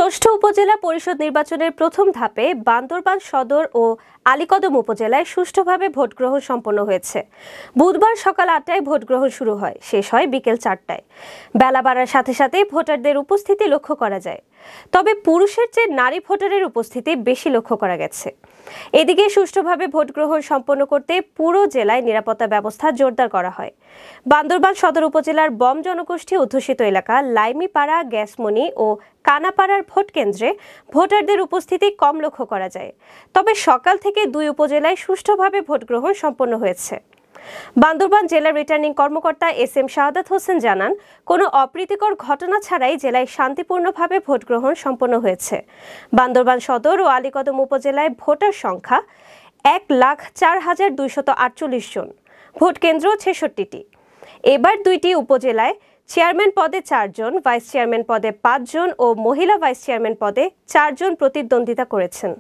ষষ্ঠ উপজেলা পরিষদ নির্বাচনের প্রথম ধাপে বান্দরবান সদর ও আলীকদম উপজেলায় সুষ্ঠুভাবে ভোট গ্রহণ সম্পন্ন হয়েছে। বুধবার সকাল ৮টায় ভোট গ্রহণ শুরু হয়, শেষ হয় বিকেল ৪টায়। বেলা বাড়ার সাথে সাথে ভোটারদের উপস্থিতি লক্ষ্য করা যায়, তবে পুরুষের চেয়ে নারী ভোটারের উপস্থিতি বেশি লক্ষ্য করা গেছে। এদিকে সুষ্ঠুভাবে ভোট গ্রহণ সম্পন্ন করতে পুরো জেলায় নিরাপত্তা ব্যবস্থা জোরদার করা হয়। বান্দরবান সদর উপজেলার বম জনগোষ্ঠী অধ্যুষিত এলাকা লাইমিপাড়া, গ্যাসমনি ও কানাপাড়ার ভোট কেন্দ্রে ভোটারদের উপস্থিতি কম লক্ষ্য করা যায়, তবে সকাল থেকে দুই উপজেলায় সুষ্ঠুভাবে ভোট গ্রহণ সম্পন্ন হয়েছে। বান্দরবান জেলার রিটার্নিং কর্মকর্তা এস.এম. শাহাদাত হোসেন জানান, কোনো অপ্রীতিকর ঘটনা ছাড়াই জেলায় শান্তিপূর্ণভাবে ভোট গ্রহণ সম্পন্ন হয়েছে। বান্দরবান সদর ও আলীকদম উপজেলায় ভোটার সংখ্যা ১,০৪,২৪৮ জন, ভোট কেন্দ্র ৬৬টি। এবার দুইটি উপজেলায় চেয়ারম্যান পদে ৪ জন, ভাইস চেয়ারম্যান পদে ৫ জন ও মহিলা ভাইস চেয়ারম্যান পদে ৪ জন প্রতিদ্বন্দ্বিতা করেছেন।